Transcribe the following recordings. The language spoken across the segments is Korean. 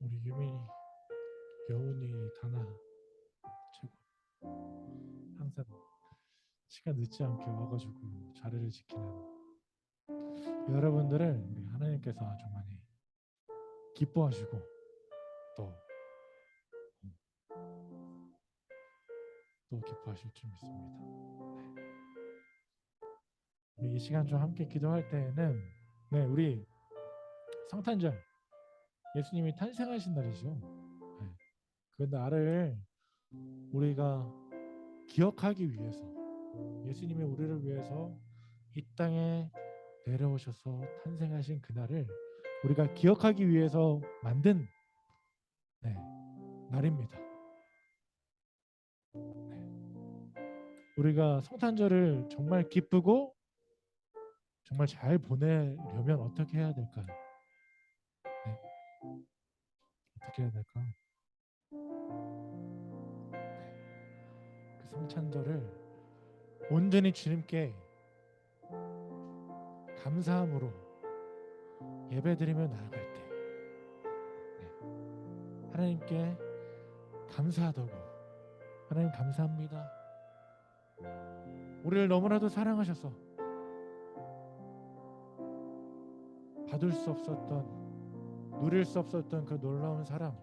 우리 유민이 여운이 다나 최고. 항상 시간 늦지 않게 와가지고 자리를 지키는 여러분들을 우리 하나님께서 아주 많이 기뻐하시고 또, 또 기뻐하실 줄 믿습니다. 우리 이 시간 좀 함께 기도할 때에는 우리 성탄절 예수님이 탄생하신 날이죠. 그 날을 우리가 기억하기 위해서 예수님이 우리를 위해서 이 땅에 내려오셔서 탄생하신 그날을 우리가 기억하기 위해서 만든 날입니다. 우리가 성탄절을 정말 기쁘고 정말 잘 보내려면 어떻게 해야 될까요? 어떻게 해야 될까요? 그 성탄절을 온전히 주님께 감사함으로 예배드리며 나아갈 때 하나님께 감사하다고, 하나님 감사합니다, 우리를 너무나도 사랑하셔서 받을 수 없었던, 누릴 수 없었던 그 놀라운 사랑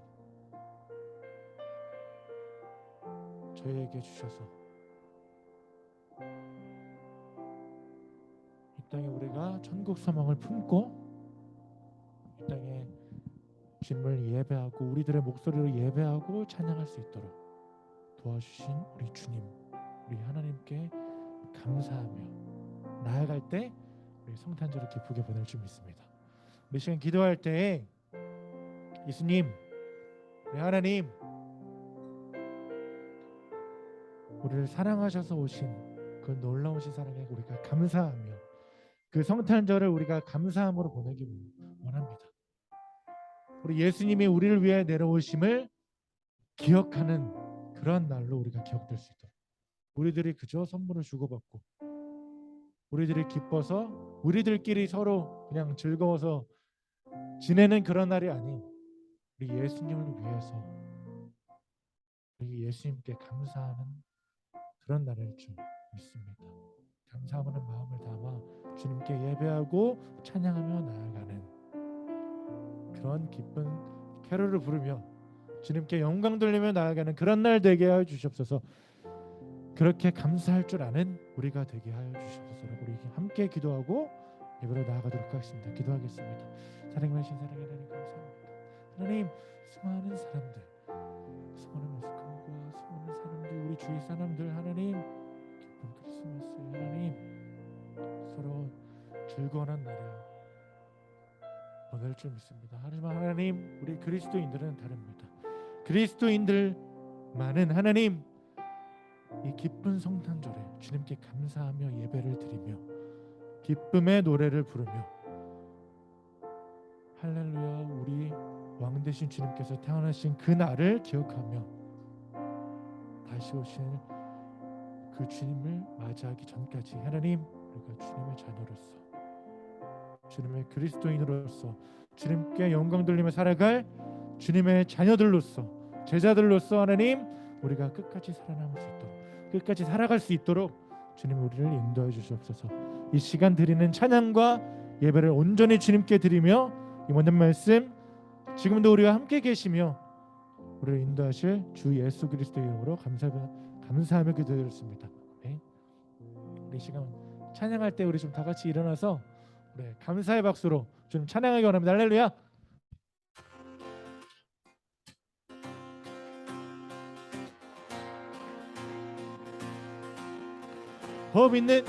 저희에게 주셔서 이 땅에 우리가 천국 소망을 품고 이 땅에 주님을 예배하고 우리들의 목소리로 예배하고 찬양할 수 있도록 도와주신 우리 주님, 우리 하나님께 감사하며 나아갈 때 우리 성탄절을 기쁘게 보낼 줄 믿습니다. 우리 시간 기도할 때 예수님, 우리 하나님, 우리를 사랑하셔서 오신 그 놀라우신 사랑에 우리가 감사하며 그 성탄절을 우리가 감사함으로 보내기 원합니다. 우리 예수님이 우리를 위해 내려오심을 기억하는 그런 날로 우리가 기억될 수 있도록, 우리들이 그저 선물을 주고받고 우리들이 기뻐서 우리들끼리 서로 그냥 즐거워서 지내는 그런 날이 아닌 우리 예수님을 위해서 우리 예수님께 감사하는 그런 날일 줄 믿습니다. 감사하는 마음을 담아 주님께 예배하고 찬양하며 나아가는 그런 기쁜 캐롤을 부르며 주님께 영광 돌리며 나아가는 그런 날 되게 하여 주시옵소서. 그렇게 감사할 줄 아는 우리가 되게 하여 주시옵소서. 우리 함께 기도하고 예배로 나아가도록 하겠습니다. 기도하겠습니다. 사랑하신 사랑의 하나님 감사합니다. 하나님, 수많은 사람들, 수많은 오죽함과 수많은 사람들, 우리 주위 사람들, 하나님 기쁜 크리스마스, 하나님 서로 즐거운 날을 보낼 줄 믿습니다. 하지만 하나님, 우리 그리스도인들은 다릅니다. 그리스도인들만은 하나님 이 기쁜 성탄절에 주님께 감사하며 예배를 드리며 기쁨의 노래를 부르며 할렐루야, 우리 왕 되신 주님께서 태어나신 그 날을 기억하며 다시 오실 그 주님을 맞이하기 전까지 하나님, 우리가 주님의 자녀로서, 주님의 그리스도인으로서 주님께 영광 돌리며 살아갈 주님의 자녀들로서, 제자들로서 하나님 우리가 끝까지 살아남을 수 있도록, 끝까지 살아갈 수 있도록 주님 우리를 인도해 주시옵소서. 이 시간 드리는 찬양과 예배를 온전히 주님께 드리며 이 모든 말씀 지금도 우리와 함께 계시며 우리를 인도하실 주 예수 그리스도의 이름으로 감사하며 기도드렸습니다. 네. 우리 시간 찬양할 때 우리 좀 다 같이 일어나서 감사의 박수로 좀 찬양하기 원합니다. 할렐루야. 호흡 있는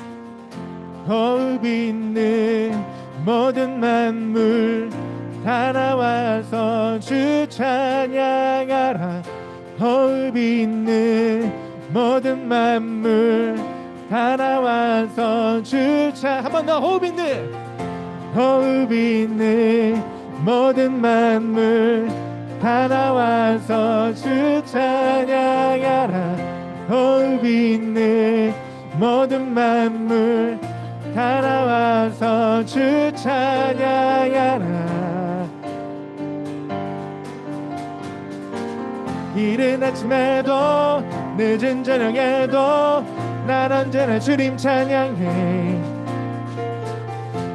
모든 만물 다 나와서 주 찬양하라. 호흡 있는 모든 만물 다 나와서 주 찬양. 한 번 더. 호흡 있는 모든 만물 다 나와서 주 찬양하라. 호흡 있는 모든 만물 다 나와서 주 찬양하라. 이른 아침에도 늦은 저녁에도 난 언제나 주님 찬양해.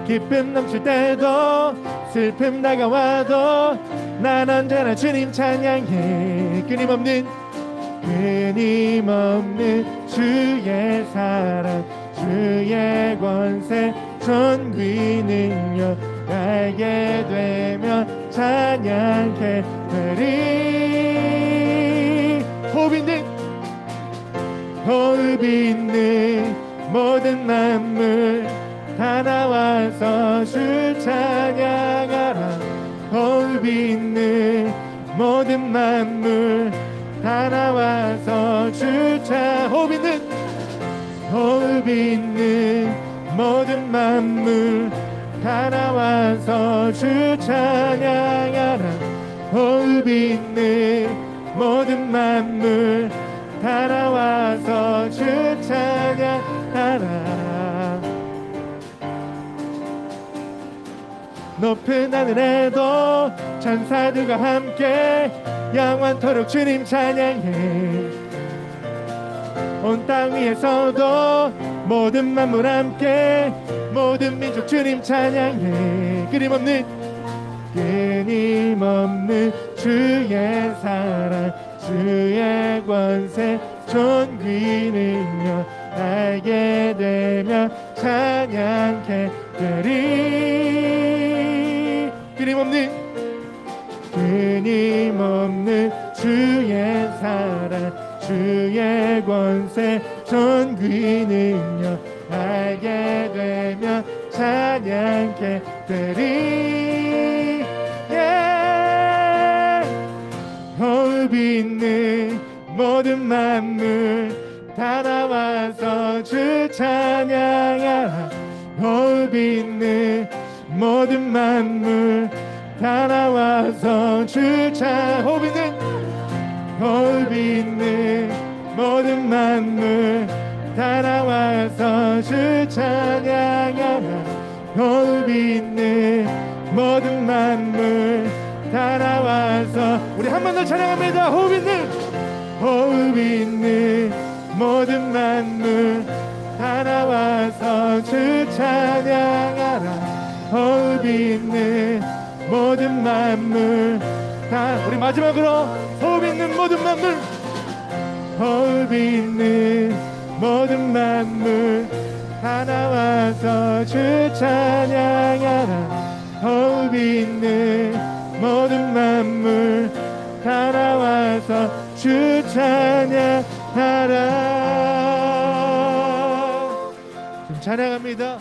기쁨 넘칠 때도 슬픔 다가와도 난 언제나 주님 찬양해. 끊임없는 주의 사랑, 주의 권세, 전귀 능력 알게 되면 찬양해 되리. 호흡 있는 모든 만물 다 나와서 주 찬양하라. 호흡 있는 모든 만물 다 나와서 주 찬양. 호흡 있는 모든 만물 다 나와서 주 찬양하라. 호흡 있는 모든 만물 다 나와서 주 찬양하라. 높은 하늘에도 천사들과 함께 영원토록 주님 찬양해. 온 땅 위에서도 모든 만물 함께 모든 민족 주님 찬양해. 끊임없는 주의 사랑, 주의 권세, 존귀 능력 알게 되면 찬양해 되리. 끊임없는 주의 사랑, 주의 권세, 존귀 능력 알게 되면 찬양해 되리. 호흡 있는 모든 만물 다 나와서 주 찬양하라. 호흡 있는 모든 만물 다 나와서 주 찬양. 호흡 있는 모든 만물 다 나와서 주 찬양하라. 호흡 있는 모든 만물 다 나와서 우리 한 번 더 찬양합니다. 호흡 있는 모든 만물 다 나와서 주 찬양하라. 호흡 있는 모든 만물 다. 우리 마지막으로 호흡 있는 모든 만물, 호흡 있는 모든 만물 다 나와서 주 찬양하라. 호흡 있는 모든 만물 다 나와서 주 찬양하라. 좀 찬양합니다.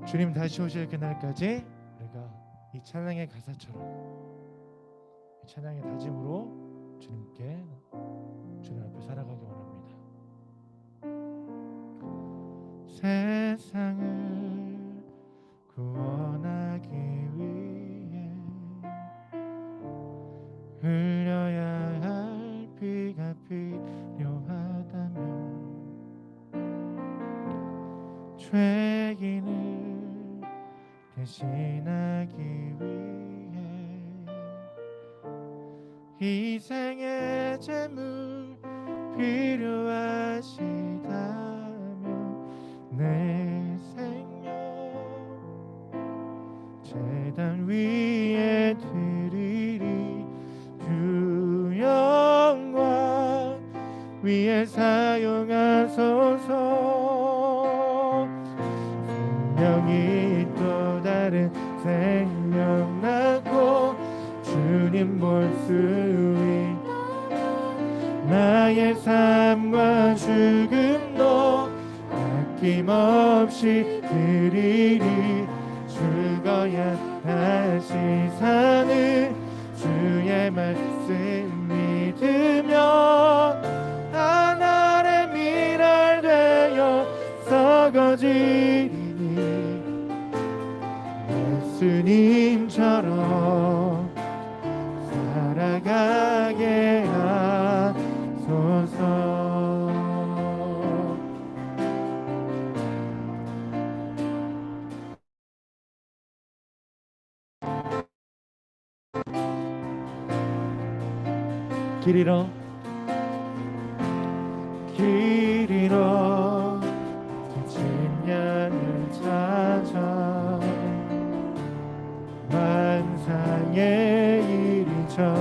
주님 다시 오실 그날까지 우리가 이 찬양의 가사처럼 이 찬양의 다짐으로 주님께 주님 앞에 살아가기 원합니다. 세상을 구원하기 위해 흘려야 할 피가 필요하다면 죄인을 대신하기 위해 희생의 제물 필요하시다면 내 생명 제단 위에 드리리. 주 영광 위에 사용하소서. 생명이 또 다른 생명 낳고 주님 볼 수 있. 나의 삶과 죽음도 아낌없이 드리리. 죽어야 다시 사는 주의 말씀 믿으며 하늘의 미랄 되어 썩어지리니 예수님처럼 살아가게 하소서. 길 잃어 길 잃어 지친 양을 찾아 만상의 일이 저리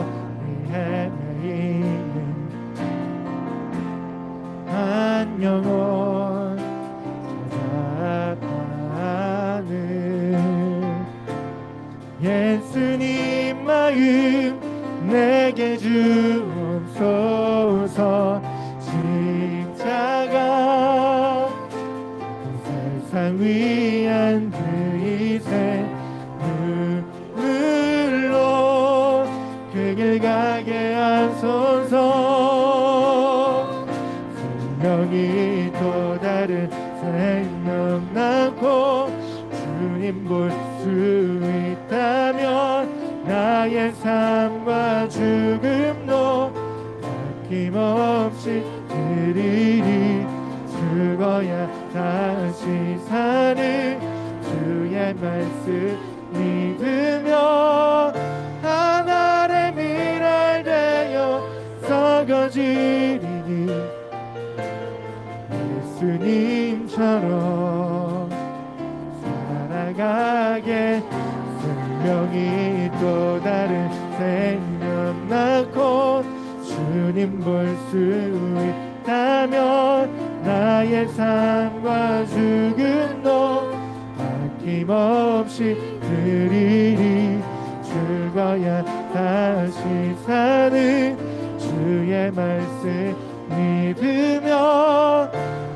헤매이는 한 영혼 찾아가는 예수님 마음 내게 주옵소서. 십자가 세상 위한 그 희생 눈물로 그 길 가게 하소서. 생명이 또 다른 생명 낳고 주님 볼 수 있다면 나의 삶과 죽음도 아낌없이 드리리. 죽어야 다시 사는 주의 말씀 믿으며 하늘의 미랄 되어 썩어지리니 예수님처럼 살아가게. 생명이 또 다른 생명 낳고 주님 볼 수 있다면 나의 삶과 죽음도 아낌없이 드리리. 죽어야 다시 사는 주의 말씀 믿으며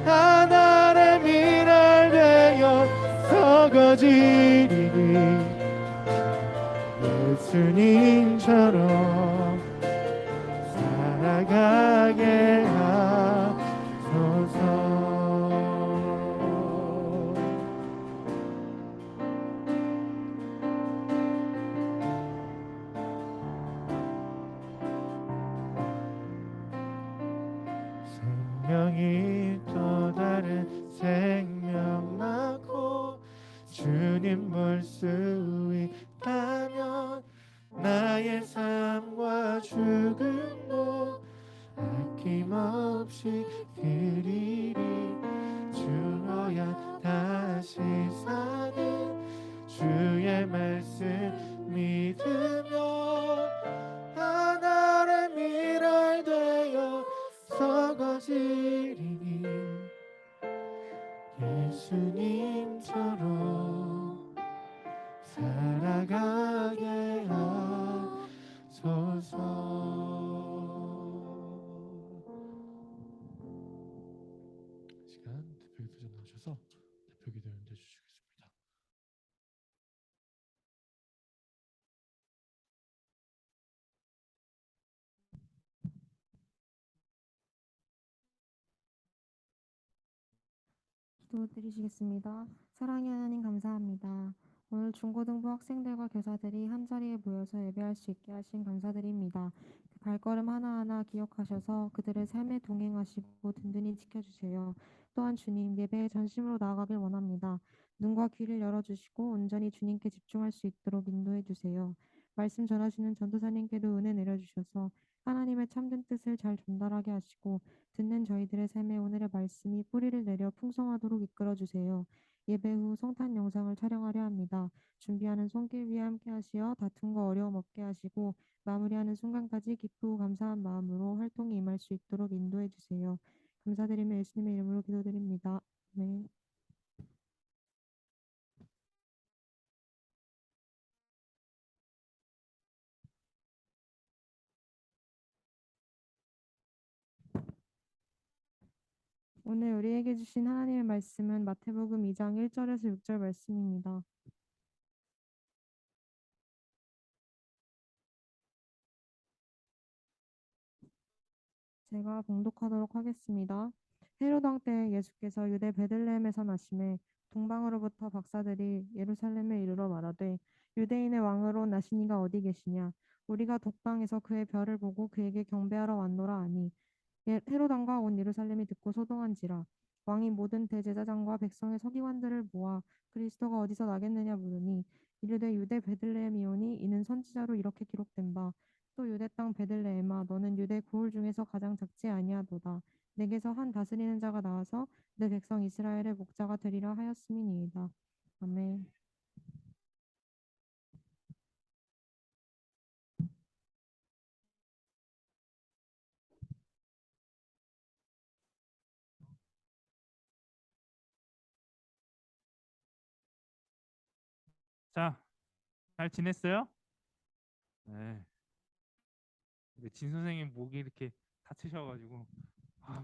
하늘의 미랄 되어 썩어지리니 예수님처럼 살아가게 하소서. 생명이 또 다른 생명 낳고 주님 볼 수 있다면 나의 삶과 죽음도 아낌없이 드리리. 죽어야 다시 사는 주의 말씀 믿으며 하늘의 미랄 되어 썩어지리니 예수님처럼 살아가게 하소서. 시간 대표 기도 좀 나오셔서 대표 기도 연대 주시겠습니다. 기도드리시겠습니다. 사랑의 하나님 감사합니다. 오늘 중고등부 학생들과 교사들이 한자리에 모여서 예배할 수 있게 하신 감사드립니다. 그 발걸음 하나하나 기억하셔서 그들의 삶에 동행하시고 든든히 지켜주세요. 또한 주님 예배에 전심으로 나아가길 원합니다. 눈과 귀를 열어주시고 온전히 주님께 집중할 수 있도록 인도해 주세요. 말씀 전하시는 전도사님께도 은혜 내려주셔서 하나님의 참된 뜻을 잘 전달하게 하시고 듣는 저희들의 삶에 오늘의 말씀이 뿌리를 내려 풍성하도록 이끌어 주세요. 예배 후 성탄 영상을 촬영하려 합니다. 준비하는 손길 위에 함께 하시어 다툼과 어려움 없게 하시고 마무리하는 순간까지 기쁘고 감사한 마음으로 활동에 임할 수 있도록 인도해 주세요. 감사드리며 예수님의 이름으로 기도드립니다. 네. 오늘 우리에게 주신 하나님의 말씀은 마태복음 2장 1절에서 6절 말씀입니다. 제가 봉독하도록 하겠습니다. 헤롯 왕 때 예수께서 유대 베들레헴에서 나심에 동방으로부터 박사들이 예루살렘에 이르러 말하되 유대인의 왕으로 나시니가 어디 계시냐 우리가 독방에서 그의 별을 보고 그에게 경배하러 왔노라 하니 헤롯 왕과 온 예루살렘이 듣고 소동한지라 왕이 모든 대제사장과 백성의 서기관들을 모아 그리스도가 어디서 나겠느냐 물으니 이르되 유대 베들레헴이오니 이는 선지자로 이렇게 기록된 바 또 유대 땅 베들레헴아 너는 유대 고을 중에서 가장 작지 아니하도다. 내게서 한 다스리는 자가 나와서 내 백성 이스라엘의 목자가 되리라 하였음이니이다. 아멘. 자, 잘 지냈어요? 네. 근데 진 선생님 목이 이렇게 다치셔가지고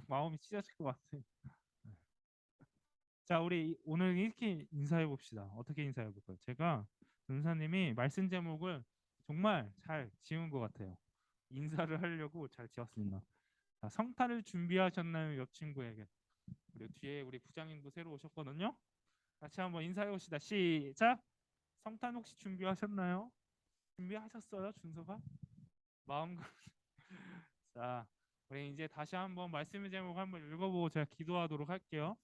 마음이 찢어질 것 같아요. 네. 자, 우리 오늘 이렇게 인사해 봅시다. 어떻게 인사해 볼까요? 제가 전사님이 말씀 제목을 정말 잘 지은 것 같아요. 인사를 하려고 잘 지었습니다. 자, 성탄을 준비하셨나요, 옆 친구에게? 그리고 뒤에 우리 부장님도 새로 오셨거든요. 같이 한번 인사해 봅시다. 시작. 성탄 혹시 준비하셨나요? 준비하셨어요, 준서가? 마음 자, 우리 이제 다시 한번 말씀의 제목 한번 읽어보고 제가 기도하도록 할게요.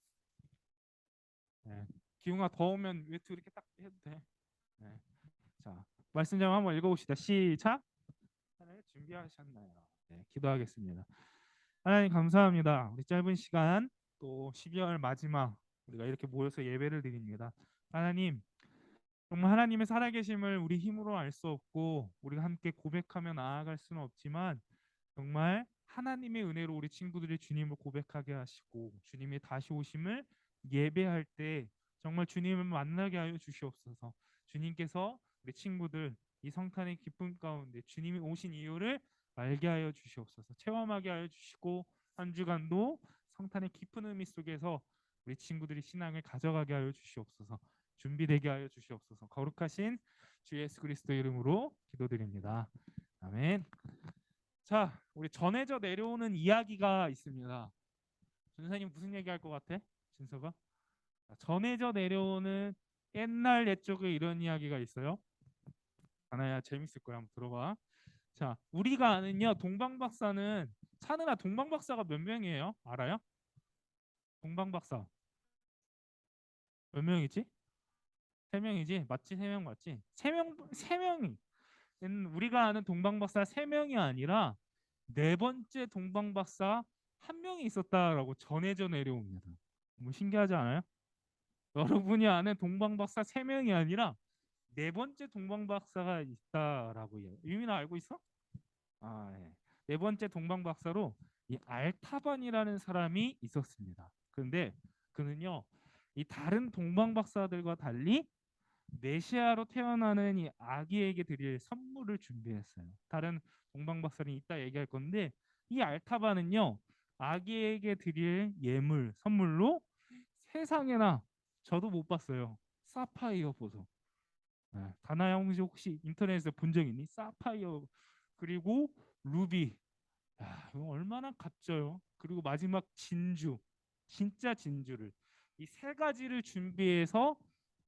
네. 기웅아 더우면 외투 이렇게 딱 해도 돼. 네. 자, 말씀 제목 한번 읽어봅시다. 시작. 하나님 준비하셨나요? 네, 기도하겠습니다. 하나님 감사합니다. 우리 짧은 시간 또 12월 마지막 우리가 이렇게 모여서 예배를 드립니다. 하나님 정말 하나님의 살아계심을 우리 힘으로 알 수 없고 우리가 함께 고백하며 나아갈 수는 없지만 정말 하나님의 은혜로 우리 친구들이 주님을 고백하게 하시고 주님의 다시 오심을 예배할 때 정말 주님을 만나게 하여 주시옵소서. 주님께서 우리 친구들 이 성탄의 기쁨 가운데 주님이 오신 이유를 알게 하여 주시옵소서. 체험하게 하여 주시고 한 주간도 성탄의 깊은 의미 속에서 우리 친구들이 신앙을 가져가게 하여 주시옵소서. 준비되게 하여 주시옵소서. 거룩하신 주 예수 그리스도 이름으로 기도드립니다. 아멘. 자, 우리 전해져 내려오는 이야기가 있습니다. 전사님 무슨 얘기할 것 같아? 준서가? 전해져 내려오는 옛날 옛적에 이런 이야기가 있어요. 하나야 재밌을 거야. 한번 들어봐. 자, 우리가 아는요 동방박사는 차느라 동방박사가 몇 명이에요? 알아요? 동방박사 몇 명이지? 세 명이지? 맞지? 세 명 맞지? 세 명이 우리가 아는 동방박사 세 명이 아니라 네 번째 동방박사 한 명이 있었다라고 전해져 내려옵니다. 뭐 신기하지 않아요? 여러분이 아는 동방박사 세 명이 아니라 네 번째 동방박사가 있다라고 해요. 유민아 알고 있어? 예. 네 번째 동방박사로 이 알타반이라는 사람이 있었습니다. 그런데 그는요, 이 다른 동방박사들과 달리 메시아로 태어나는 이 아기에게 드릴 선물을 준비했어요. 다른 동방박사는 이따 얘기할 건데 이 알타바는요 아기에게 드릴 예물 선물로 세상에나 저도 못 봤어요. 사파이어 보석. 다나야 혹시 인터넷에서 본 적 있니? 사파이어 그리고 루비. 야, 이거 얼마나 값져요. 그리고 마지막 진주, 진짜 진주를 이 세 가지를 준비해서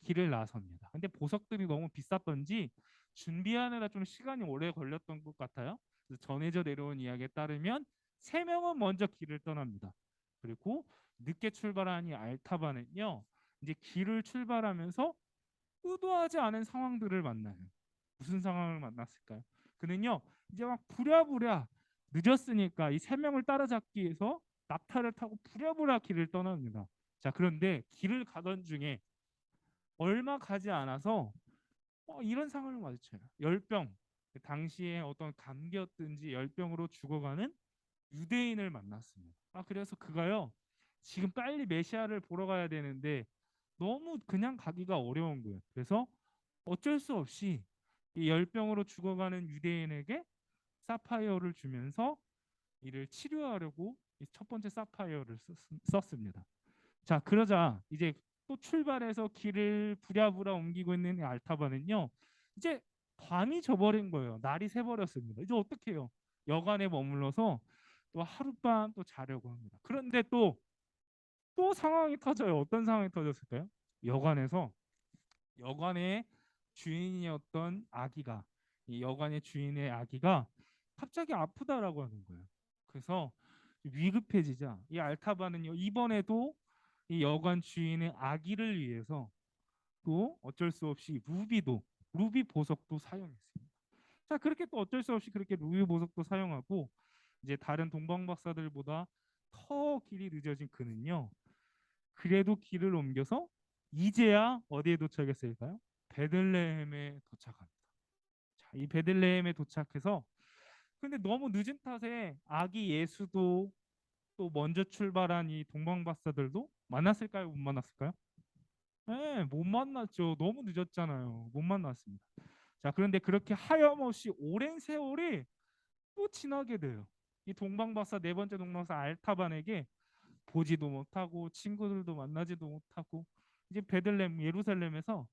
길을 나섭니다. 근데 보석들이 너무 비쌌던지 준비하느라 좀 시간이 오래 걸렸던 것 같아요. 그래서 전해져 내려온 이야기에 따르면 세 명은 먼저 길을 떠납니다. 그리고 늦게 출발한 이 알타바는요, 이제 길을 출발하면서 의도하지 않은 상황들을 만나요. 무슨 상황을 만났을까요? 그는요, 이제 막 부랴부랴 늦었으니까 이 세 명을 따라잡기 위해서 낙타를 타고 부랴부랴 길을 떠납니다. 자, 그런데 길을 가던 중에 얼마 가지 않아서 이런 상황을 마주쳐요. 열병, 당시에 어떤 감기였든지 열병으로 죽어가는 유대인을 만났습니다. 그래서 그가요, 지금 빨리 메시아를 보러 가야 되는데 너무 그냥 가기가 어려운 거예요. 그래서 어쩔 수 없이 이 열병으로 죽어가는 유대인에게 사파이어를 주면서 이를 치료하려고 이 첫 번째 사파이어를 썼습니다. 자, 그러자 이제 또 출발해서 길을 부랴부랴 옮기고 있는 이 알타바는요, 이제 밤이 져버린 거예요. 날이 새버렸습니다. 이제 어떻게 해요? 여관에 머물러서 또 하룻밤 또 자려고 합니다. 그런데 또 상황이 터져요. 어떤 상황이 터졌을까요? 여관의 주인이었던 아기가 이 여관의 주인의 아기가 갑자기 아프다라고 하는 거예요. 그래서 위급해지자 이 알타바는요 이번에도 이 여관 주인의 아기를 위해서 또 어쩔 수 없이 루비 보석도 사용했습니다. 자, 그렇게 또 어쩔 수 없이 그렇게 루이 보석도 사용하고 이제 다른 동방 박사들보다 더 길이 늦어진 그는요. 그래도 길을 옮겨서 이제야 어디에 도착했을까요? 베들레헴에 도착합니다. 자, 이 베들레헴에 도착해서 근데 너무 늦은 탓에 아기 예수도 또 먼저 출발한 이 동방 박사들도 만났을까요? 못 만났을까요? 네, 못 만났죠. 너무 늦었잖아요. 못 만났습니다. 자, 그런데 그렇게 하염없이 오랜 세월이 또 지나게 돼요. 이 동방박사 네 번째 동방박사 알타반에게 보지도 못하고 친구들도 만나지도 못하고 이제 베들레헴 예루살렘에서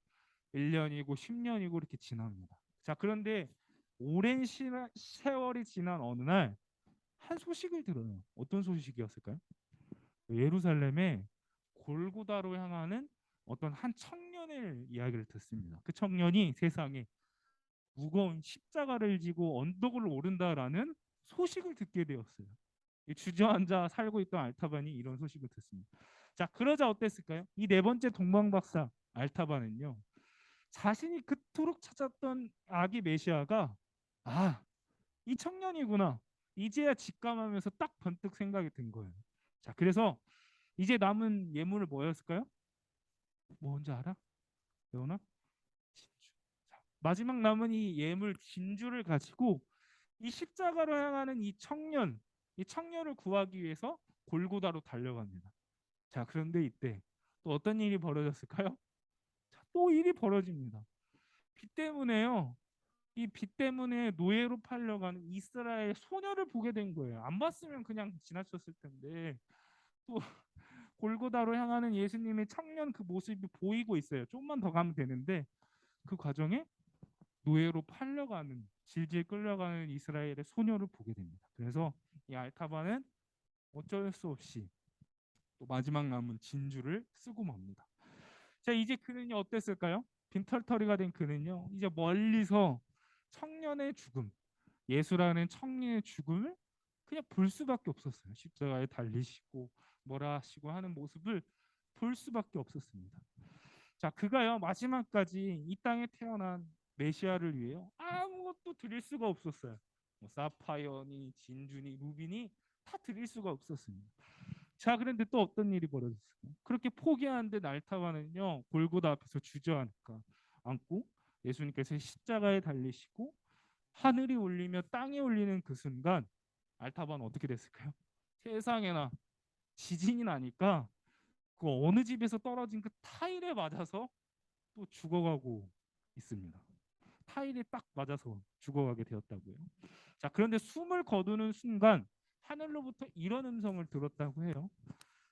1년이고 10년이고 이렇게 지납니다. 자, 그런데 오랜 세월이 지난 어느 날 한 소식을 들어요. 어떤 소식이었을까요? 예루살렘에 골고다로 향하는 어떤 한 청년의 이야기를 듣습니다. 그 청년이 세상에 무거운 십자가를 지고 언덕을 오른다라는 소식을 듣게 되었어요. 이 주저앉아 살고 있던 알타반이 이런 소식을 듣습니다. 자, 그러자 어땠을까요? 이 네 번째 동방박사 알타반은요. 자신이 그토록 찾았던 아기 메시아가 아, 이 청년이구나. 이제야 직감하면서 딱 번뜩 생각이 든 거예요. 자, 그래서 이제 남은 예물을 뭐였을까요? 뭔지 알아? 레오나? 진주. 자, 마지막 남은 이 예물 진주를 가지고 이 십자가로 향하는 이 청년을 구하기 위해서 골고다로 달려갑니다. 자, 그런데 이때 또 어떤 일이 벌어졌을까요? 자, 또 일이 벌어집니다. 빚 때문에요. 이 빚 때문에 노예로 팔려가는 이스라엘 소녀를 보게 된 거예요. 안 봤으면 그냥 지나쳤을 텐데 또 골고다로 향하는 예수님의 청년 그 모습이 보이고 있어요. 조금만 더 가면 되는데 그 과정에 노예로 팔려가는 질질 끌려가는 이스라엘의 소녀를 보게 됩니다. 그래서 이 알타바는 어쩔 수 없이 또 마지막 남은 진주를 쓰고 맙니다. 자, 이제 그는요 어땠을까요? 빈털터리가 된 그는요 이제 멀리서 청년의 죽음, 예수라는 청년의 죽음을 그냥 볼 수밖에 없었어요. 십자가에 달리시고 뭐라 하시고 하는 모습을 볼 수밖에 없었습니다. 자, 그가요 마지막까지 이 땅에 태어난 메시아를 위해요 아무것도 드릴 수가 없었어요. 뭐 사파이어니 진주니 루비니 다 드릴 수가 없었습니다. 자, 그런데 또 어떤 일이 벌어졌어요? 그렇게 포기하는데 날타가는요 골고다 앞에서 주저앉고 앉고 예수님께서 십자가에 달리시고 하늘이 울리며 땅이 울리는 그 순간 알타바는 어떻게 됐을까요? 세상에나 지진이 나니까 그 어느 집에서 떨어진 그 타일에 맞아서 또 죽어가고 있습니다. 타일에 딱 맞아서 죽어가게 되었다고요. 자, 그런데 숨을 거두는 순간 하늘로부터 이런 음성을 들었다고 해요.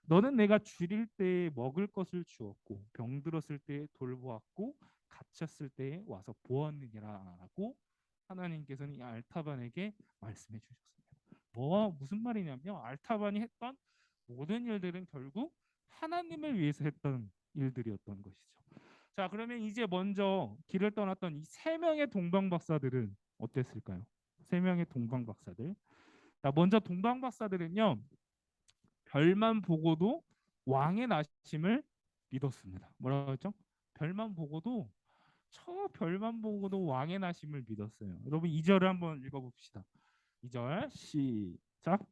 너는 내가 줄일 때에 먹을 것을 주었고 병들었을 때에 돌보았고 갇혔을 때에 와서 보았느니라라고 하나님께서는 이 알타반에게 말씀해 주셨습니다. 뭐와 무슨 말이냐면 알타반이 했던 모든 일들은 결국 하나님을 위해서 했던 일들이었던 것이죠. 자, 그러면 이제 먼저 길을 떠났던 이 세 명의 동방 박사들은 어땠을까요? 세 명의 동방 박사들. 자, 먼저 동방 박사들은요. 별만 보고도 왕의 나심을 믿었습니다. 뭐라고 했죠? 별만 보고도 저 별만 보고도 왕의 나심을 믿었어요. 여러분 2절을 한번 읽어봅시다. 2절 시작.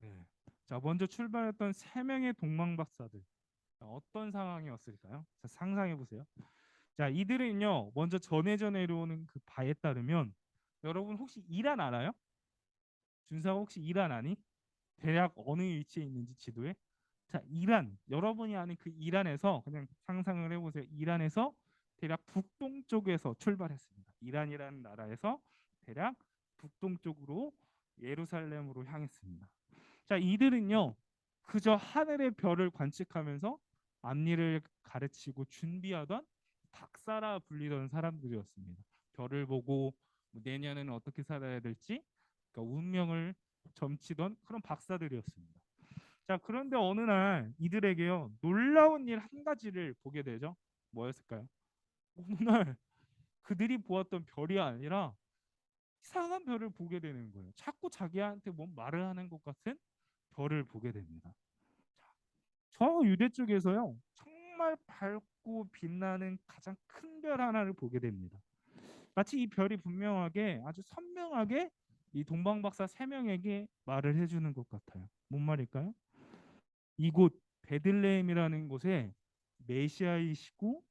네. 자, 먼저 출발했던 세 명의 동방 박사들 어떤 상황이었을까요? 자, 상상해 보세요. 자, 이들은요 먼저 전해져 내려오는 그 바에 따르면 여러분 혹시 이란 알아요? 준사 혹시 이란 아니? 대략 어느 위치에 있는지 지도에? 자, 이란 여러분이 아는 그 이란에서 그냥 상상을 해보세요. 이란에서 대략 북동쪽에서 출발했습니다. 이란이라는 나라에서 대략 북동쪽으로 예루살렘으로 향했습니다. 자, 이들은요 그저 하늘의 별을 관측하면서 앞일을 가르치고 준비하던 박사라 불리던 사람들이었습니다. 별을 보고 내년에는 어떻게 살아야 될지 그러니까 운명을 점치던 그런 박사들이었습니다. 자, 그런데 어느 날 이들에게요 놀라운 일 한 가지를 보게 되죠. 뭐였을까요? 어느 날 그들이 보았던 별이 아니라 이상한 별을 보게 되는 거예요. 자꾸 자기한테 뭔 말을 하는 것 같은 별을 보게 됩니다. 자, 저 유대 쪽에서요 정말 밝고 빛나는 가장 큰 별 하나를 보게 됩니다. 마치 이 별이 분명하게 아주 선명하게 이 동방박사 세 명에게 말을 해주는 것 같아요. 뭔 말일까요? 이곳 베들레헴이라는 곳에 메시아이시고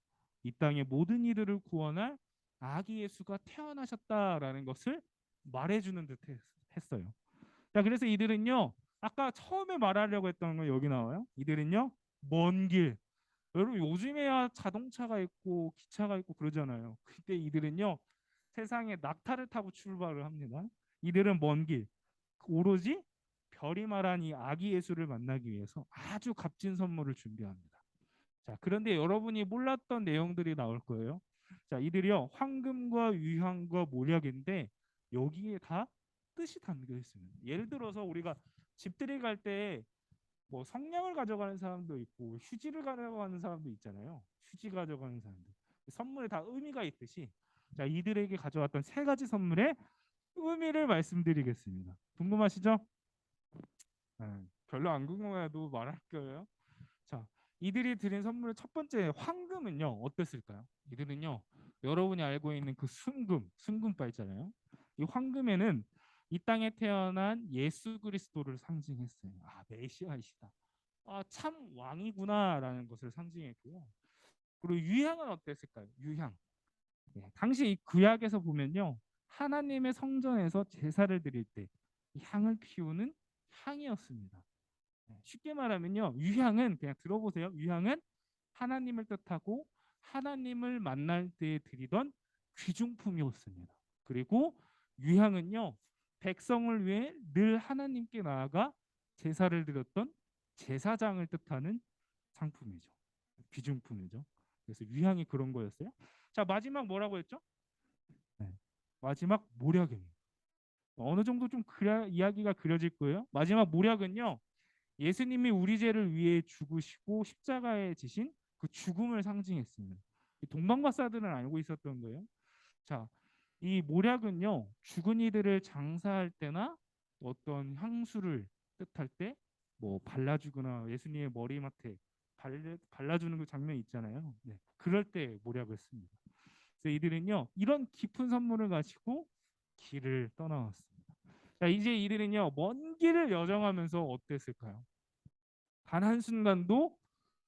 이 땅의 모든 이들을 구원할 아기 예수가 태어나셨다라는 것을 말해주는 듯 했어요. 자, 그래서 이들은요, 아까 처음에 말하려고 했던 건 여기 나와요. 이들은요, 먼 길. 여러분 요즘에야 자동차가 있고 기차가 있고 그러잖아요. 그때 이들은요, 세상에 낙타를 타고 출발을 합니다. 이들은 먼 길, 오로지 별이 말한 이 아기 예수를 만나기 위해서 아주 값진 선물을 준비합니다. 자, 그런데 여러분이 몰랐던 내용들이 나올 거예요. 자, 이들이요 황금과 유향과 모략인데 여기에 다 뜻이 담겨 있습니다. 예를 들어서 우리가 집들이 갈 때 뭐 성냥을 가져가는 사람도 있고 휴지를 가져가는 사람도 있잖아요. 휴지 가져가는 사람들. 선물에 다 의미가 있듯이 자, 이들에게 가져왔던 세 가지 선물의 의미를 말씀드리겠습니다. 궁금하시죠? 별로 안 궁금해도 말할 거예요. 자, 이들이 드린 선물의 첫 번째 황금은요 어땠을까요? 이들은요 여러분이 알고 있는 그 순금바 있잖아요. 이 황금에는 이 땅에 태어난 예수 그리스도를 상징했어요. 아, 메시아이시다. 아, 참 왕이구나라는 것을 상징했고요. 그리고 유향은 어땠을까요? 유향. 예, 당시 이 구약에서 보면요 하나님의 성전에서 제사를 드릴 때 이 향을 피우는 향이었습니다. 쉽게 말하면요 유향은 그냥 들어보세요. 유향은 하나님을 뜻하고 하나님을 만날 때 드리던 귀중품이었습니다. 그리고 유향은요 백성을 위해 늘 하나님께 나아가 제사를 드렸던 제사장을 뜻하는 상품이죠. 귀중품이죠. 그래서 유향이 그런 거였어요. 자, 마지막 뭐라고 했죠? 네. 마지막 모략입니다. 어느 정도 좀 이야기가 그려질 거예요. 마지막 모략은요 예수님이 우리 죄를 위해 죽으시고 십자가에 지신 그 죽음을 상징했습니다. 동방박사들은 알고 있었던 거예요. 자, 이 모략은요 죽은 이들을 장사할 때나 어떤 향수를 뜻할 때 뭐 발라주거나 예수님의 머리맡에 발라주는 그 장면 있잖아요. 네, 그럴 때 모략을 씁니다. 그래서 이들은요 이런 깊은 선물을 가지고 길을 떠나왔습니다. 자, 이제 이들은요 먼 길을 여정하면서 어땠을까요? 단 한순간도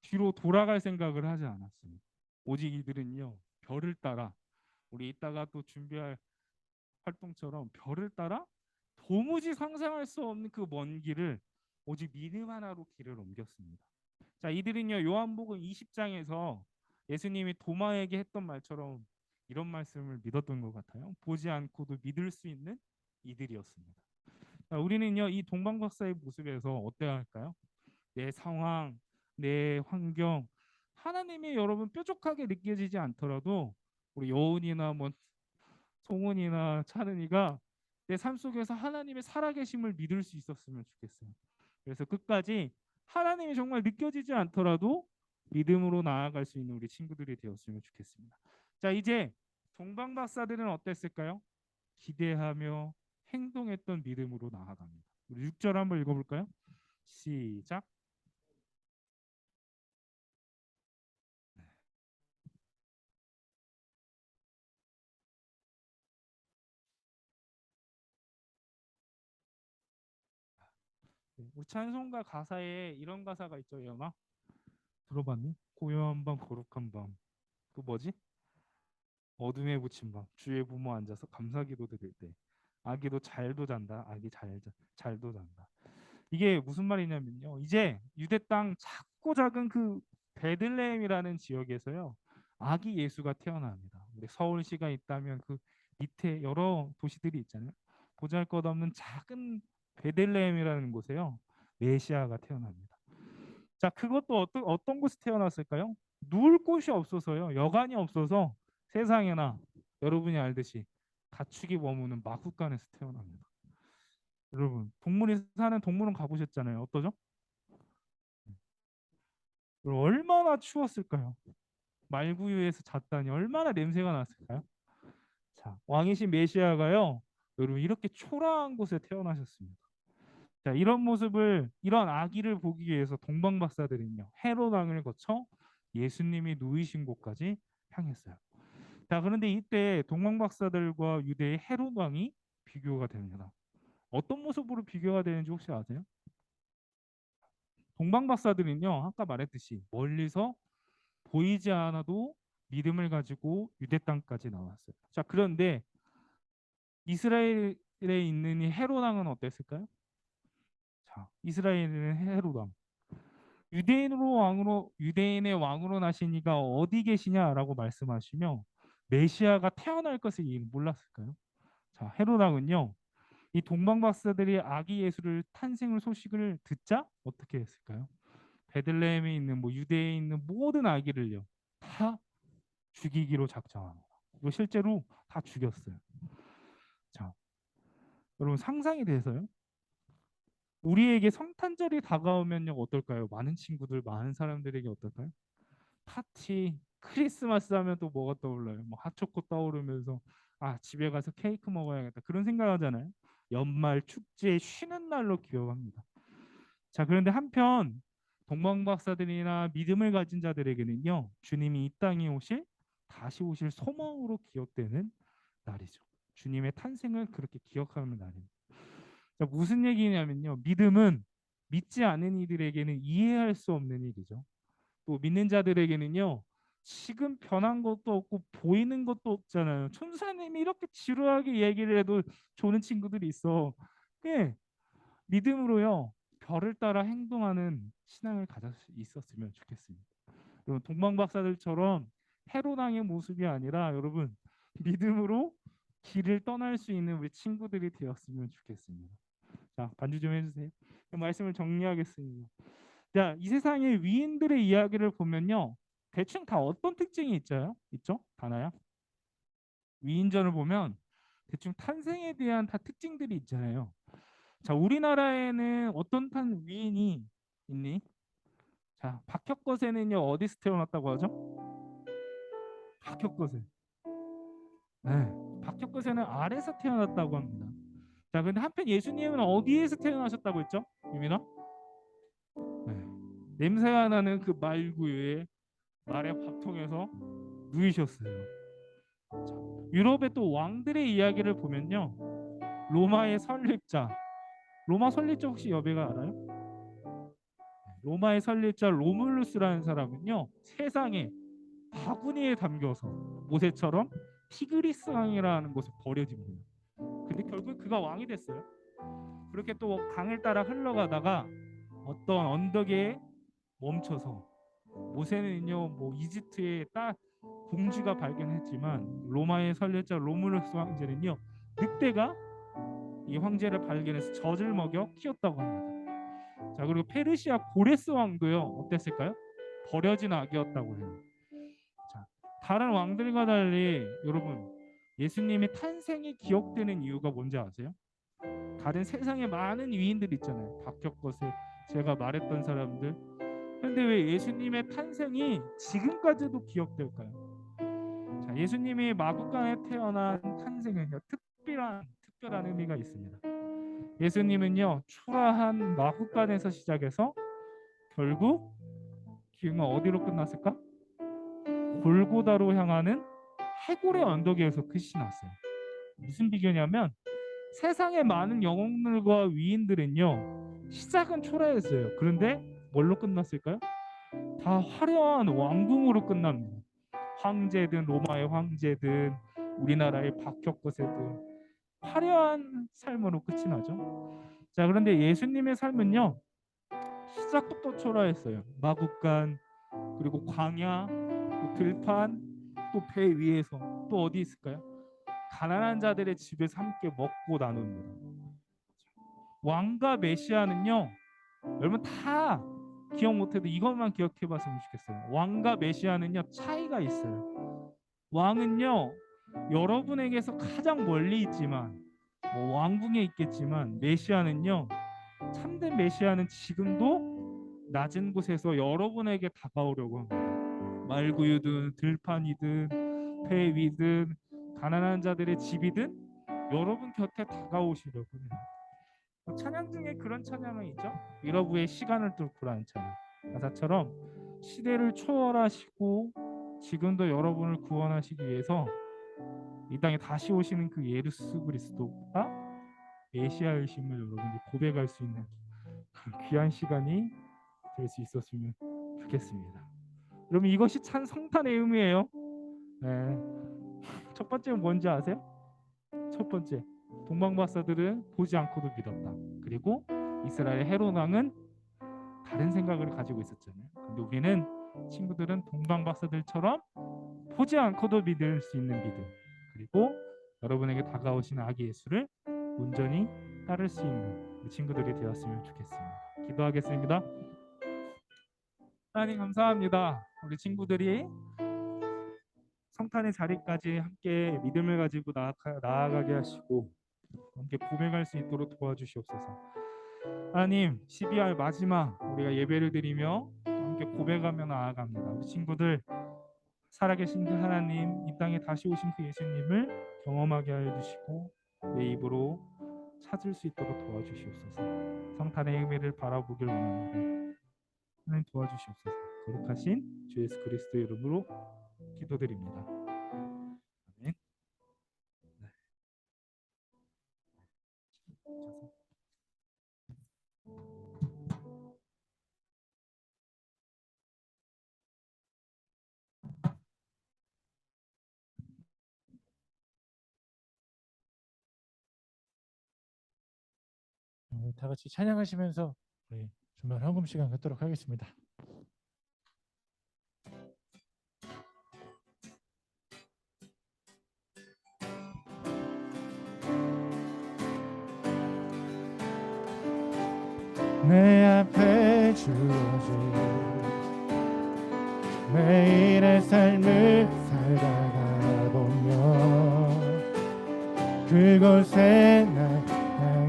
뒤로 돌아갈 생각을 하지 않았습니다. 오직 이들은요 별을 따라 우리 이따가 또 준비할 활동처럼 별을 따라 도무지 상상할 수 없는 그 먼 길을 오직 믿음 하나로 길을 옮겼습니다. 자, 이들은요 요한복음 20장에서 예수님이 도마에게 했던 말처럼 이런 말씀을 믿었던 것 같아요. 보지 않고도 믿을 수 있는 이들이었습니다. 자, 우리는요 이 동방박사의 모습에서 어때야 할까요? 내 상황, 내 환경, 하나님이 여러분 뾰족하게 느껴지지 않더라도 우리 여운이나 뭐 송은이나 차른이가 내 삶 속에서 하나님의 살아계심을 믿을 수 있었으면 좋겠어요. 그래서 끝까지 하나님이 정말 느껴지지 않더라도 믿음으로 나아갈 수 있는 우리 친구들이 되었으면 좋겠습니다. 자, 이제 동방박사들은 어땠을까요? 기대하며 행동했던 믿음으로 나아갑니다. 우리 6절 한번 읽어볼까요? 시작. 우리 찬송가 가사에 이런 가사가 있죠, 예언아? 들어봤니? 고요한 밤, 거룩한 밤. 또 뭐지? 어둠에 묻힌 밤. 주의 부모 앉아서 감사기도 드릴 때. 아기도 잘도 잔다. 아기 잘도 잔다. 이게 무슨 말이냐면요. 이제 유대 땅 작고 작은 그 베들레헴이라는 지역에서요. 아기 예수가 태어납니다. 우리 서울시가 있다면 그 밑에 여러 도시들이 있잖아요. 보잘것없는 작은 베들레헴이라는 곳에요. 메시아가 태어납니다. 자, 그것도 어떤 곳에 태어났을까요? 누울 곳이 없어서요. 여관이 없어서 세상에나 여러분이 알듯이 가축이 머무는 마구간에서 태어납니다. 여러분, 동물이 사는 동물원 가보셨잖아요. 어떠죠? 얼마나 추웠을까요? 말구유에서 잤다니 얼마나 냄새가 났을까요? 자, 왕이신 메시아가요. 여러분 이렇게 초라한 곳에 태어나셨습니다. 자, 이런 모습을 이런 아기를 보기 위해서 동방 박사들은요 헤롯 왕을 거쳐 예수님이 누이신 곳까지 향했어요. 자, 그런데 이때 동방 박사들과 유대의 헤롯 왕이 비교가 됩니다. 어떤 모습으로 비교가 되는지 혹시 아세요? 동방 박사들은요 아까 말했듯이 멀리서 보이지 않아도 믿음을 가지고 유대 땅까지 나왔어요. 자, 그런데 이스라엘에 있는 이 헤롯 왕은 어땠을까요? 자, 이스라엘은 헤롯 왕. 유대인의 왕으로 나신 이가 어디 계시냐라고 말씀하시며 메시아가 태어날 것을 몰랐을까요? 자, 헤롯 왕은요. 이 동방 박사들이 아기 예수를 탄생을 소식을 듣자 어떻게 했을까요? 베들레헴에 있는 유대에 있는 모든 아기를요. 다 죽이기로 작정합니다. 이거 실제로 다 죽였어요. 자, 여러분 상상이 돼서요. 우리에게 성탄절이 다가오면요 어떨까요? 많은 친구들, 많은 사람들에게 어떨까요? 파티, 크리스마스 하면 또 뭐가 떠올라요? 뭐 핫초코 떠오르면서 아 집에 가서 케이크 먹어야겠다 그런 생각하잖아요. 연말 축제 쉬는 날로 기억합니다. 자, 그런데 한편 동방 박사들이나 믿음을 가진 자들에게는요 주님이 이 땅에 다시 오실 소망으로 기억되는 날이죠. 주님의 탄생을 그렇게 기억하는 날입니다. 자, 무슨 얘기냐면요. 믿음은 믿지 않은 이들에게는 이해할 수 없는 일이죠. 또 믿는 자들에게는요. 지금 변한 것도 없고 보이는 것도 없잖아요. 천사님이 이렇게 지루하게 얘기를 해도 좋은 친구들이 있어. 예, 믿음으로요. 별을 따라 행동하는 신앙을 가질 수 있었으면 좋겠습니다. 여러분 동방 박사들처럼 헤로당의 모습이 아니라 여러분 믿음으로 길을 떠날 수 있는 우리 친구들이 되었으면 좋겠습니다. 자, 반주 좀 해주세요. 말씀을 정리하겠습니다. 자, 이 세상의 위인들의 이야기를 보면요, 대충 다 어떤 특징이 있죠? 있죠? 다나요? 위인전을 보면 대충 탄생에 대한 다 특징들이 있잖아요. 자, 우리나라에는 어떤 위인이 있니? 자, 박혁거세는요 어디서 태어났다고 하죠? 박혁거세. 네, 박혁거세는 알에서 태어났다고 합니다. 자, 근데 한편 예수님은 어디에서 태어나셨다고 했죠? 유민아? 네. 냄새가 나는 그 말구유에 말의 밥통에서 누이셨어요. 자, 유럽의 또 왕들의 이야기를 보면요, 로마의 설립자, 로마 설립자 혹시 여배가 알아요? 로마의 설립자 로물루스라는 사람은요 세상에 바구니에 담겨서 모세처럼 티그리스 강이라는 곳에 버려집니다. 근데 결국 그가 왕이 됐어요. 그렇게 또 강을 따라 흘러가다가 어떤 언덕에 멈춰서 모세는요 이집트의 공주가 발견했지만 로마의 설립자 로물루스 황제는요 늑대가 이 황제를 발견해서 젖을 먹여 키웠다고 합니다. 자, 그리고 페르시아 고레스 왕도요 어땠을까요? 버려진 아기였다고 해요. 자, 다른 왕들과 달리 여러분 예수님의 탄생이 기억되는 이유가 뭔지 아세요? 다른 세상에 많은 위인들 있잖아요. 박혁거세, 제가 말했던 사람들. 그런데 왜 예수님의 탄생이 지금까지도 기억될까요? 자, 예수님이 마구간에 태어난 탄생은요 특별한 의미가 있습니다. 예수님은요 초라한 마구간에서 시작해서 결국 기흥은 어디로 끝났을까? 골고다로 향하는 해골의 언덕에서 끝이 났어요. 무슨 비교냐면 세상의 많은 영웅들과 위인들은요 시작은 초라했어요. 그런데 뭘로 끝났을까요? 다 화려한 왕궁으로 끝납니다. 황제든 로마의 황제든 우리나라의 박혁거세든 화려한 삶으로 끝이 나죠. 자, 그런데 예수님의 삶은요 시작부터 초라했어요. 마국간, 그리고 광야, 또 들판, 또 배 위에서 또 어디 있을까요? 가난한 자들의 집에서 함께 먹고 나눕니다. 왕과 메시아는요 여러분 다 기억 못해도 이것만 기억해봤으면 좋겠어요. 왕과 메시아는요 차이가 있어요. 왕은요 여러분에게서 가장 멀리 있지만 왕궁에 있겠지만 메시아는요 참된 메시아는 지금도 낮은 곳에서 여러분에게 다가오려고 합니다. 말구유든 들판이든 배 위든 가난한 자들의 집이든 여러분 곁에 다가오시려고 해요. 찬양 중에 그런 찬양은 있죠. 여러분의 시간을 뚫고라는 찬양. 가사처럼 시대를 초월하시고 지금도 여러분을 구원하시기 위해서 이 땅에 다시 오시는 그 예수 그리스도가 메시아이심을 여러분이 고백할 수 있는 그 귀한 시간이 될 수 있었으면 좋겠습니다. 여러분 이것이 참 성탄의 의미예요. 네. 첫 번째는 뭔지 아세요? 첫 번째, 동방박사들은 보지 않고도 믿었다. 그리고 이스라엘 헤롯 왕은 다른 생각을 가지고 있었잖아요. 근데 우리는 친구들은 동방박사들처럼 보지 않고도 믿을 수 있는 믿음, 그리고 여러분에게 다가오신 아기 예수를 온전히 따를 수 있는 우리 친구들이 되었으면 좋겠습니다. 기도하겠습니다. 하나님 감사합니다. 우리 친구들이 성탄의 자리까지 함께 믿음을 가지고 나아가게 하시고 함께 고백할 수 있도록 도와주시옵소서. 하나님 12월 마지막 우리가 예배를 드리며 함께 고백하며 나아갑니다. 우리 친구들 살아계신 그 하나님, 이 땅에 다시 오신 그 예수님을 경험하게 하여 주시고 내 입으로 찾을 수 있도록 도와주시옵소서. 성탄의 의미를 바라보길 원합니다. 하나님 도와주시옵소서. 거룩하신 주 예수 그리스도의 이름으로 기도드립니다. 아멘. 네. 다 같이 찬양하시면서 우리 주말 헌금 시간 갖도록 하겠습니다. 내 앞에 주어진 매일의 삶을 살다가 보면 그곳에 날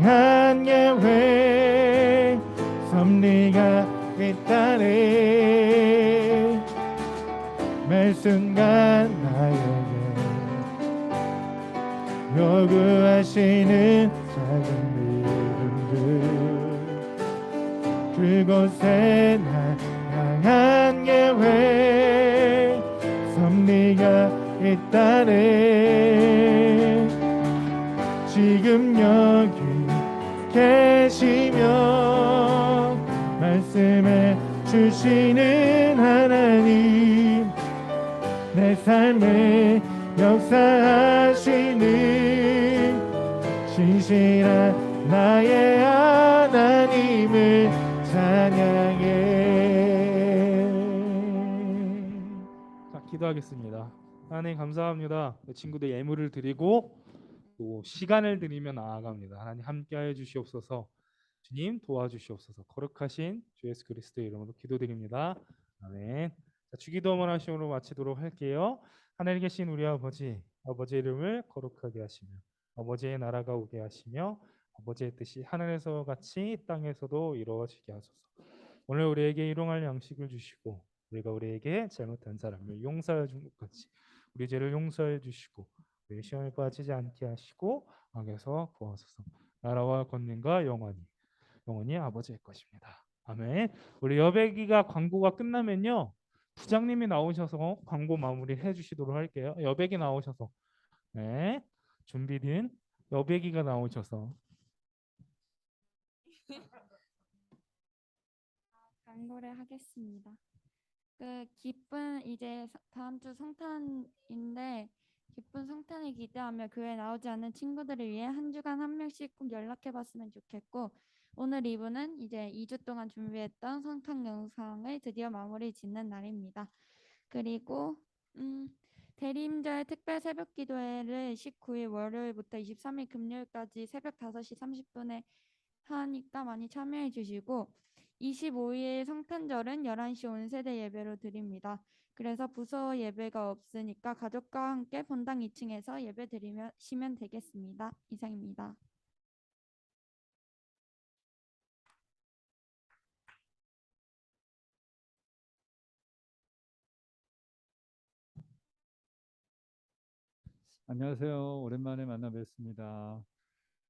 향한 계획 섭리가 있다네. 매 순간 나에게 요구하시는 작은 믿음들 그곳에 날 향한 계획 섭리가 있다네. 지금 여기 계시며 말씀해 주시는 하나님 내 삶에 역사하시는 신실한 나의 하나님을 찬양해. 자, 기도하겠습니다. 하나님 감사합니다. 친구들 예물을 드리고 또 시간을 드리며 나아갑니다. 하나님 함께하여 주시옵소서. 주님 도와주시옵소서. 거룩하신 주 예수 그리스도의 이름으로 기도드립니다. 아멘. 자, 주기도문 하심으로 마치도록 할게요. 하늘에 계신 우리 아버지, 아버지의 이름을 거룩하게 하시며 아버지의 나라가 오게 하시며 아버지의 뜻이 하늘에서 같이 땅에서도 이루어지게 하소서. 오늘 우리에게 일용할 양식을 주시고 우리가 우리에게 잘못한 사람을 용서해 준 것 같이 우리 죄를 용서해 주시고 우리 시험에 빠지지 않게 하시고 악에서 구하소서. 나라와 권능과 영원히 아버지의 것입니다. 아멘. 우리 여백이가 광고가 끝나면요 부장님이 나오셔서 광고 마무리 해주시도록 할게요. 여백이 나오셔서 네 준비된 여백이가 나오셔서 광고를 하겠습니다. 그 기쁜 이제 다음 주 성탄인데 기쁜 성탄을 기대하며 교회에 나오지 않는 친구들을 위해 한 주간 한 명씩 꼭 연락해봤으면 좋겠고 오늘 2부는 이제 2주 동안 준비했던 성탄 영상을 드디어 마무리 짓는 날입니다. 그리고 대리임절 특별 새벽 기도회를 19일 월요일부터 23일 금요일까지 새벽 5시 30분에 하니까 많이 참여해 주시고 25일 성탄절은 11시 온세대 예배로 드립니다. 그래서 부서 예배가 없으니까 가족과 함께 본당 2층에서 예배 드리시면 되겠습니다. 이상입니다. 안녕하세요. 오랜만에 만나 뵙습니다.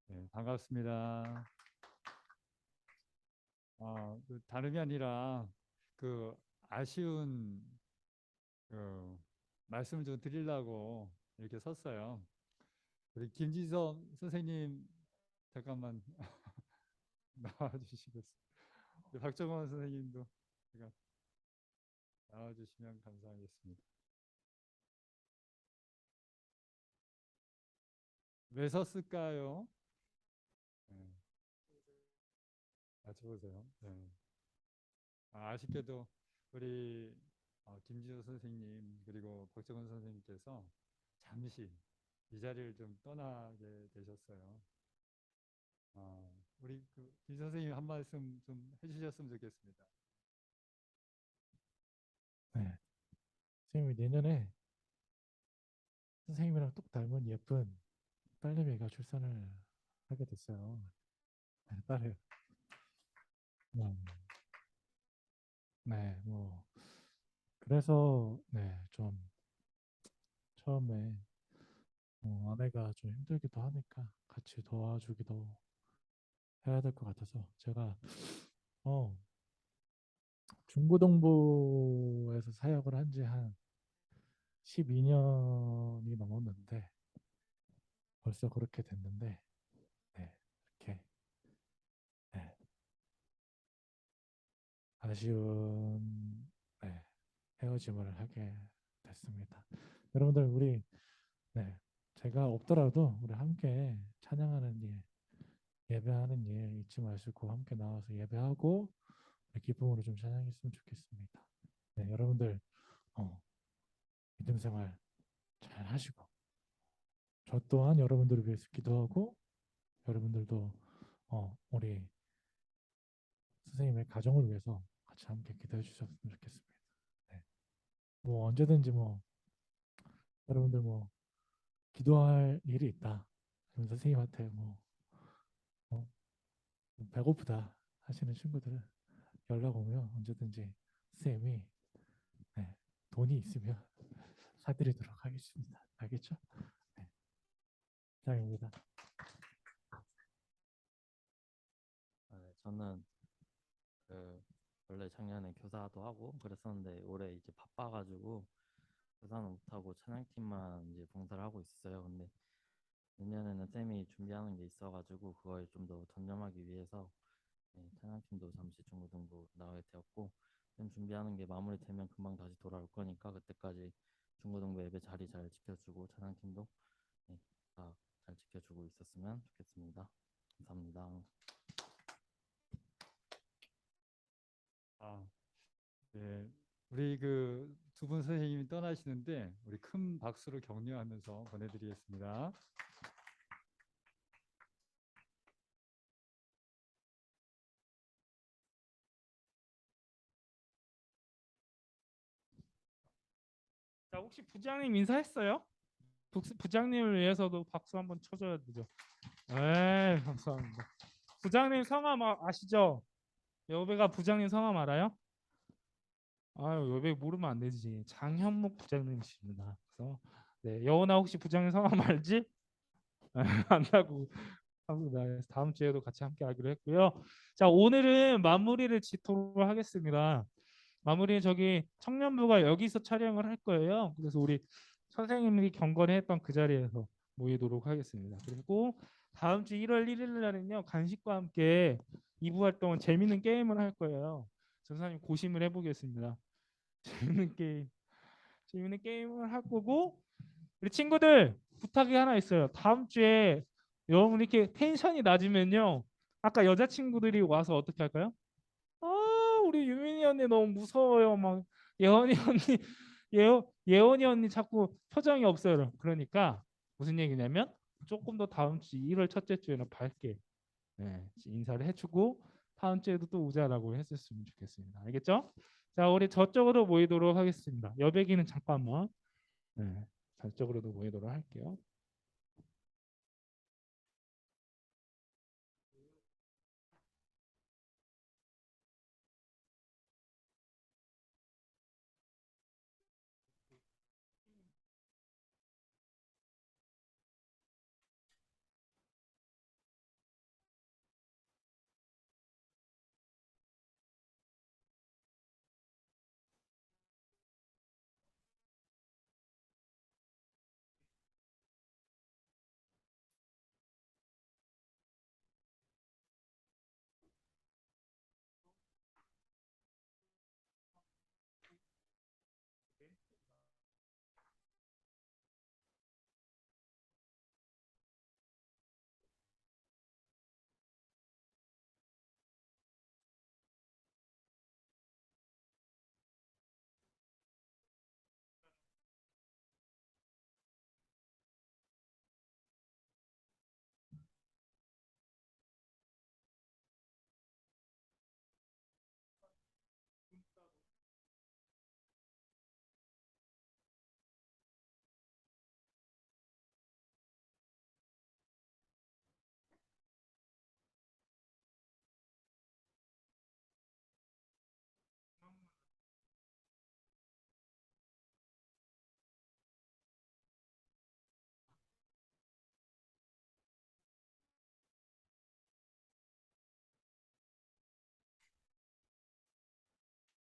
네, 반갑습니다. 그 다름이 아니라 그 아쉬운 그 말씀을 좀 드리려고 이렇게 섰어요. 우리 김지성 선생님 잠깐만 나와주시겠어요? 박정원 선생님도 제가 나와주시면 감사하겠습니다. 왜 섰을까요? 네. 여쭤보세요. 네. 아쉽게도 우리 김지호 선생님 그리고 박정원 선생님께서 잠시 이 자리를 좀 떠나게 되셨어요. 우리 김 선생님 한 말씀 좀 해주셨으면 좋겠습니다. 네. 선생님이 내년에 선생님이랑 똑 닮은 예쁜 딸내미가 출산을 하게 됐어요. 네, 딸을. 네, 뭐 그래서 좀 처음에 아내가 좀 힘들기도 하니까 같이 도와주기도 해야 될 것 같아서 제가 중고등부에서 사역을 한 지 한 12년이 넘었는데 벌써 그렇게 됐는데 이렇게 네, 아쉬운 헤어짐을 하게 됐습니다. 여러분들 우리 제가 없더라도 우리 함께 찬양하는 일, 예배하는 일 잊지 마시고 함께 나와서 예배하고 기쁨으로 좀 찬양했으면 좋겠습니다. 여러분들 믿음 생활 잘 하시고 저 또한 여러분들을 위해서 기도하고 여러분들도 우리 선생님의 가정을 위해서 같이 함께 기도해 주셨으면 좋겠습니다. 뭐 언제든지 여러분들 기도할 일이 있다. 그럼 선생님한테 어, 배고프다 하시는 친구들은 연락 오면 언제든지 선생님이 돈이 있으면 사드리도록 하겠습니다. 알겠죠? 네. 이상입니다. 저는 원래 작년에 교사도 하고 그랬었는데 올해 이제 바빠가지고 교사는 못하고 찬양팀만 이제 봉사를 하고 있어요. 근데 내년에는 쌤이 준비하는 게 있어가지고 그거에 좀 더 전념하기 위해서 찬양팀도 잠시 중고등부 나가게 되었고 쌤 준비하는 게 마무리되면 금방 다시 돌아올 거니까 그때까지 중고등부 예배 자리 잘 지켜주고 찬양팀도 다 잘 지켜주고 있었으면 좋겠습니다. 감사합니다. 네. 우리 그 두 분 선생님이 떠나시는데 우리 큰 박수로 격려하면서 보내드리겠습니다. 자, 혹시 부장님 인사했어요? 부장님을 위해서도 박수 한번 쳐줘야 되죠. 네, 감사합니다. 부장님 성함 아시죠? 여배가 부장님 성함 알아요? 아유, 여배 모르면 안 되지. 장현묵 부장님이십니다. 그래서 여원아 혹시 부장님 성함 알지? 안다고 합니다. 그래서 다음 주에도 같이 함께 하기로 했고요. 자, 오늘은 마무리를 짓도록 하겠습니다. 마무리는 저기 청년부가 여기서 촬영을 할 거예요. 그래서 우리 선생님이 경건히 했던 그 자리에서 모이도록 하겠습니다. 그리고 다음 주 1월 1일 날은요, 간식과 함께 2부 활동은 재밌는 게임을 할 거예요. 전사님 고심을 해보겠습니다. 재밌는 게임을 할 거고, 우리 친구들 부탁이 하나 있어요. 다음 주에 여러분 이렇게 텐션이 낮으면요, 아까 여자친구들이 와서 어떻게 할까요? 우리 유민이 언니 너무 무서워요. 막 예원이 언니 예원이 언니 자꾸 표정이 없어요. 그러니까 무슨 얘기냐면 조금 더 다음 주 1월 첫째 주에는 밝게 인사를 해주고 다음 주에도 또 오자라고 했었으면 좋겠습니다. 알겠죠? 자, 우리 저쪽으로 모이도록 하겠습니다. 여백이는 잠깐만 저쪽으로도 모이도록 할게요.